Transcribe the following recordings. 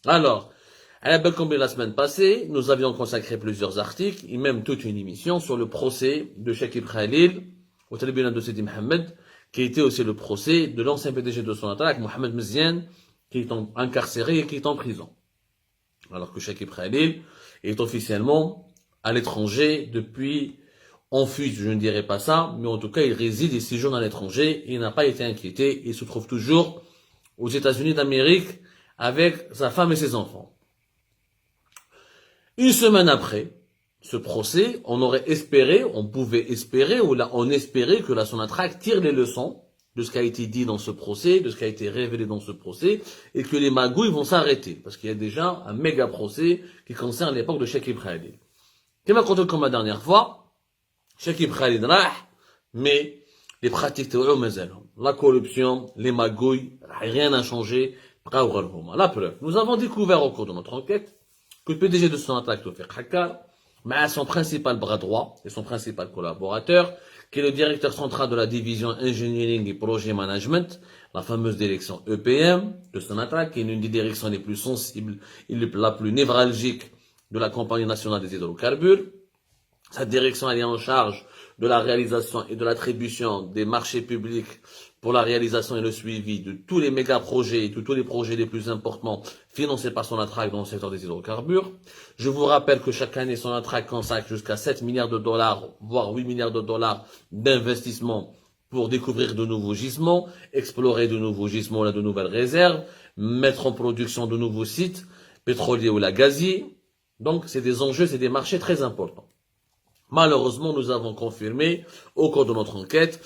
Alors, à la Belcombe la semaine passée, nous avions consacré plusieurs articles et même toute une émission sur le procès de Shakib Khalil au tribunal de Sidi Mohamed, qui était aussi le procès de l'ancien PDG de Sonatrach, Mohamed Mziane, qui est incarcéré et qui est en prison. Alors que Shakib Khalil est officiellement à l'étranger depuis, en fuite, je ne dirais pas ça, mais en tout cas, il réside et séjourne à l'étranger, il n'a pas été inquiété, il se trouve toujours aux États-Unis d'Amérique avec sa femme et ses enfants. Une semaine après ce procès, on pouvait espérer, ou là, on espérait que la Sonatrach tire les leçons de ce qui a été dit dans ce procès, de ce qui a été révélé dans ce procès, et que les magouilles vont s'arrêter, parce qu'il y a déjà un méga procès qui concerne l'époque de Shakib Khalil. Comme comme la dernière fois, Shakib Khalil rah, mais les pratiques terroristes mazalhom. La corruption, les magouilles, rien n'a changé. La preuve, nous avons découvert au cours de notre enquête que le PDG de Sonatrach, Tawfiq Hakkar, mais son principal bras droit et son principal collaborateur, qui est le directeur central de la division Engineering et Project Management, la fameuse direction EPM de Sonatrach, qui est l'une des directions les plus sensibles et la plus névralgique de la Compagnie nationale des hydrocarbures. Cette direction elle est en charge de la réalisation et de l'attribution des marchés publics pour la réalisation et le suivi de tous les méga projets et de tous les projets les plus importants financés par Sonatrach dans le secteur des hydrocarbures. Je vous rappelle que chaque année, Sonatrach consacre jusqu'à 7 milliards de dollars, voire 8 milliards de dollars d'investissement pour découvrir de nouveaux gisements, explorer de nouveaux gisements, de nouvelles réserves, mettre en production de nouveaux sites pétroliers ou gaziers. Donc, c'est des enjeux, c'est des marchés très importants. Malheureusement, nous avons confirmé, au cours de notre enquête,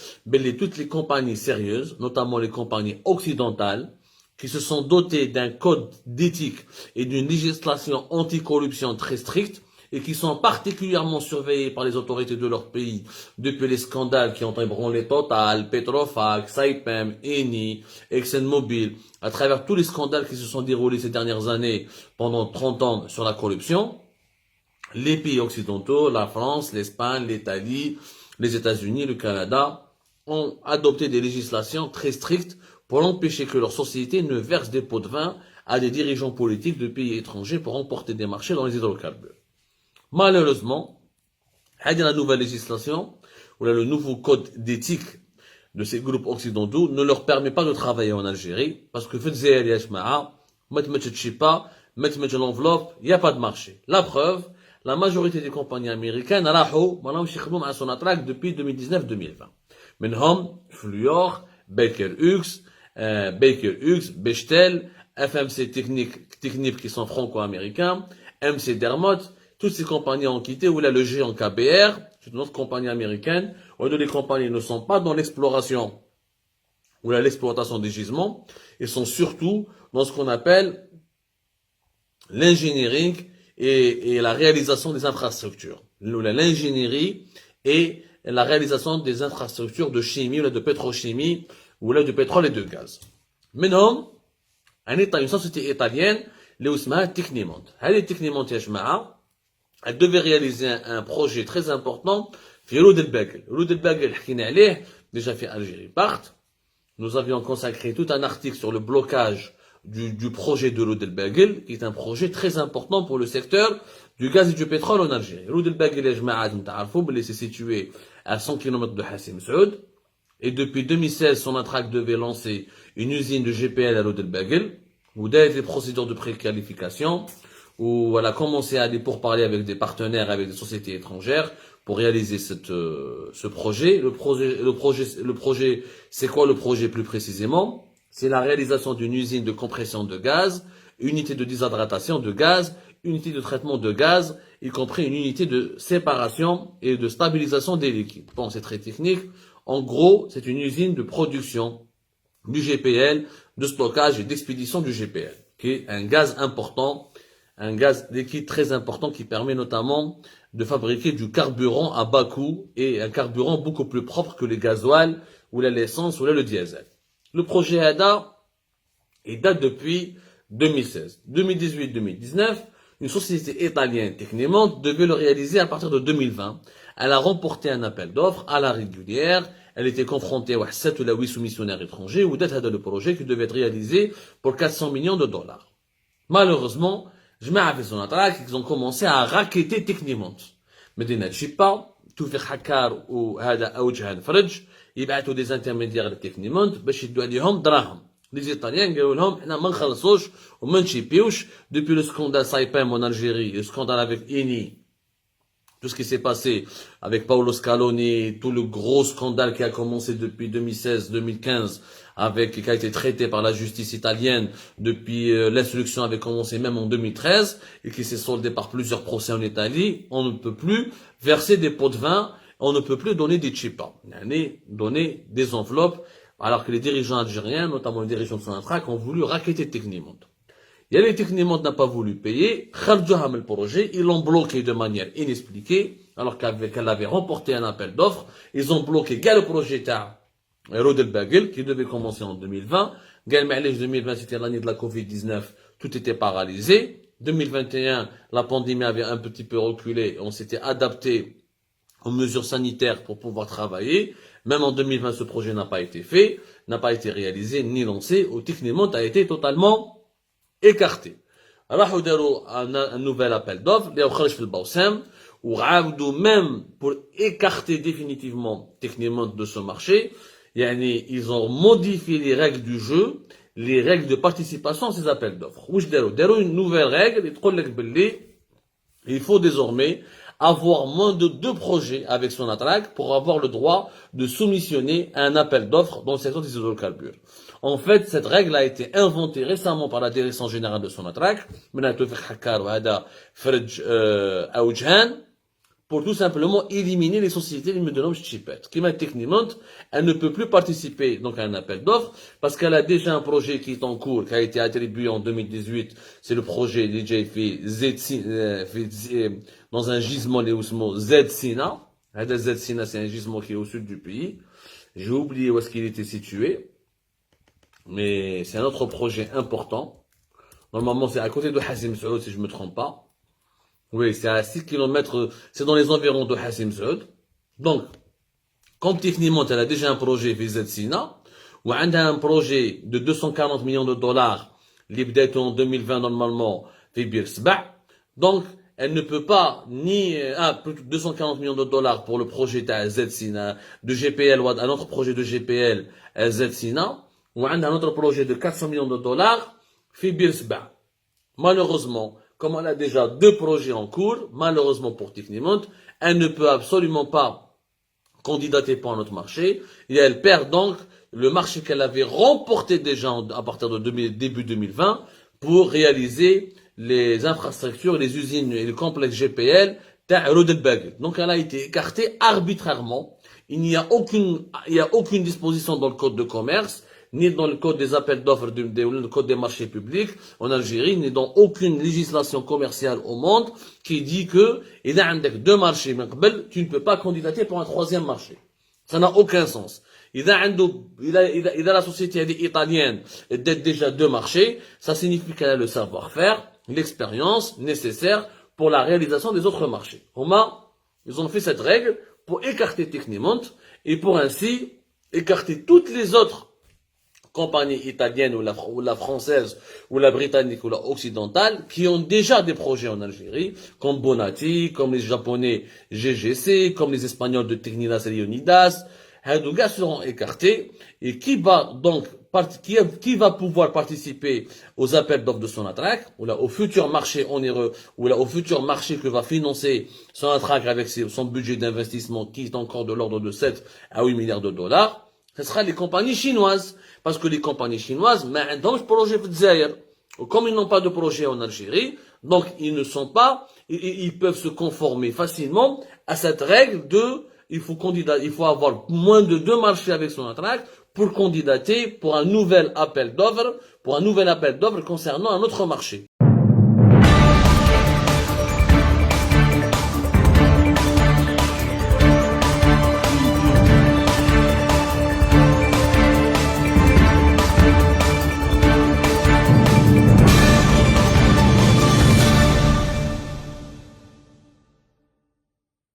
toutes les compagnies sérieuses, notamment les compagnies occidentales, qui se sont dotées d'un code d'éthique et d'une législation anticorruption très stricte, et qui sont particulièrement surveillées par les autorités de leur pays depuis les scandales qui ont ébranlé Total, Petrofac, Saipem, Eni, ExxonMobil, à travers tous les scandales qui se sont déroulés ces dernières années pendant 30 ans sur la corruption. Les pays occidentaux, la France, l'Espagne, l'Italie, les États-Unis, le Canada, ont adopté des législations très strictes pour empêcher que leurs sociétés ne versent des pots de vin à des dirigeants politiques de pays étrangers pour remporter des marchés dans les hydrocarbures. Malheureusement, la nouvelle législation, ou le nouveau code d'éthique de ces groupes occidentaux ne leur permet pas de travailler en Algérie, parce que l'enveloppe, il n'y a pas de marché. La preuve, la majorité des compagnies américaines à Sonatrach depuis 2019-2020. Menhom, Fluor, Baker Hughes, Bechtel, FMC Technip qui sont franco-américains, MC Dermot, toutes ces compagnies ont quitté, ou là le géant KBR, c'est une autre compagnie américaine, où les compagnies ne sont pas dans l'exploration ou l'exploitation des gisements, ils sont surtout dans ce qu'on appelle l'engineering et la réalisation des infrastructures. L'ingénierie et la réalisation des infrastructures de chimie, ou de pétrochimie, ou là de pétrole et de gaz. Maintenant, une société italienne, l'Ousma Technimont. Elle Technimont Yashma'a, elle devait réaliser un projet très important, Roud el-Bagel. Roud el-Bagel, déjà fait Algérie part. Nous avions consacré tout un article sur le blocage du projet de Roud el-Bagel, qui est un projet très important pour le secteur du gaz et du pétrole en Algérie. Roud el-Bagel, c'est situé à 100 km de Hassim Saoud. Et depuis 2016, Sonatrach devait lancer une usine de GPL à Roud el-Bagel, où dès les procédures de préqualification, où elle a commencé à aller pour parler avec des partenaires, avec des sociétés étrangères, pour réaliser ce projet. Le projet, c'est quoi le projet plus précisément? C'est la réalisation d'une usine de compression de gaz, unité de déshydratation de gaz, unité de traitement de gaz, y compris une unité de séparation et de stabilisation des liquides. Bon, c'est très technique. En gros, c'est une usine de production du GPL, de stockage et d'expédition du GPL, qui est un gaz important, un gaz liquide très important qui permet notamment de fabriquer du carburant à bas coût et un carburant beaucoup plus propre que les gasoils ou l'essence ou le diesel. Le projet ADA, il date depuis 2016. 2018-2019, une société italienne Technimont devait le réaliser à partir de 2020. Elle a remporté un appel d'offres à la régulière. Elle était confrontée à 7 ou 8 soumissionnaires étrangers ou d'être le projet qui devait être réalisé pour 400 millions de dollars. Malheureusement, جماعة في سوناتراك ils ont commencé à racketter Technimont. مدينة شيبا توفيق حكار وهذا أوجهان فرج يبعثوا دي انترميديير لتكنيمونت باش يدوا عليهم دراهم. لي زيطاليان قالوا لهم احنا ما نخلصوش وما نشيبيوش دوبي لو سكوندال سايبام en Algérie, le scandale avec Eni, tout ce qui s'est passé avec Paolo Scaloni, tout le gros scandale qui a commencé depuis 2016-2015, qui a été traité par la justice italienne depuis l'instruction avait commencé même en 2013 et qui s'est soldé par plusieurs procès en Italie. On ne peut plus verser des pots de vin, on ne peut plus donner des chipas, donner des enveloppes, alors que les dirigeants algériens, notamment les dirigeants de Sonatrach, ont voulu racketter Technimont. Il y a les Technimont n'a pas voulu payer, Kharjouham le projet, ils l'ont bloqué de manière inexpliquée, alors qu'elle avait remporté un appel d'offres, ils ont bloqué le projet Rod El Bagel, qui devait commencer en 2020. Gal Ma'lej 2020, c'était l'année de la Covid-19, tout était paralysé. 2021, la pandémie avait un petit peu reculé, on s'était adapté aux mesures sanitaires pour pouvoir travailler. Même en 2020, ce projet n'a pas été fait, n'a pas été réalisé, ni lancé, ou Technimont a été totalement écarté. راحوا داروا un nouvel appel d'offres, اللي خرج في البوسام, وعاودوا même pour écarter définitivement Technimont de ce marché. يعني ils ont modifié les règles du jeu, les règles de participation à ces appels d'offres. واش داروا une nouvelle règle اللي تقول لك باللي il faut désormais avoir moins de 2 projets avec Sonatrach pour avoir le droit de soumissionner à un appel d'offres dans le secteur des hydrocarbures. En fait, cette règle a été inventée récemment par la direction générale de Sonatrach, pour tout simplement éliminer les sociétés de Chipet. Qui m'a Technimont, elle ne peut plus participer donc à un appel d'offres parce qu'elle a déjà un projet qui est en cours, qui a été attribué en 2018. C'est le projet DJ dans un gisement Z-Sina. Z-Sina, c'est un gisement qui est au sud du pays. J'ai oublié où est-ce qu'il était situé. Mais c'est un autre projet important. Normalement, c'est à côté de Hassim Saoud, si je me trompe pas. Oui, c'est à 6 km, c'est dans les environs de Hassim Saoud. Donc, comme Technimont, elle a déjà un projet VZ Sina, ou elle a un projet de 240 millions de dollars, l'ibdet en 2020 normalement, Fibir Sba. Donc, elle ne peut pas plutôt 240 millions de dollars pour le projet de Z Sina, de GPL, ou un autre projet de GPL, Z Sina, ou un autre projet de 400 millions de dollars, Fibir Sba. Malheureusement, comme elle a déjà 2 projets en cours, malheureusement pour Technimont, elle ne peut absolument pas candidater pour un autre marché, et elle perd donc le marché qu'elle avait remporté déjà à partir de début 2020 pour réaliser les infrastructures, les usines et le complexe GPL Rod El Bagel. Donc elle a été écartée arbitrairement. Il n'y a aucune disposition dans le code de commerce, ni dans le code des appels d'offres, le code des marchés publics en Algérie, ni dans aucune législation commerciale au monde qui dit que il a 2 marchés, tu ne peux pas candidater pour un 3e marché. Ça n'a aucun sens. Il a la société italienne d'être déjà 2 marchés, ça signifie qu'elle a le savoir-faire, l'expérience nécessaire pour la réalisation des autres marchés. Ils ont fait cette règle pour écarter Technimont et pour ainsi écarter toutes les autres compagnies italiennes ou la française ou la britannique ou la occidentale qui ont déjà des projets en Algérie, comme Bonatti, comme les japonais GGC, comme les espagnols de Tecnidas et Leonidas. Ces gars seront écartés et qui va pouvoir participer aux appels d'offres de Sonatrach ou là au futur marché onéreux ou là au futur marché que va financer Sonatrach avec son budget d'investissement qui est encore de l'ordre de 7 à 8 milliards de dollars. Ce sera les compagnies chinoises. Parce que les compagnies chinoises, mais ont un projet Fdzaïr. Comme ils n'ont pas de projet en Algérie, donc ils peuvent se conformer facilement à cette règle il faut avoir moins de 2 marchés avec Sonatrach pour candidater pour un nouvel appel d'offres concernant un autre marché.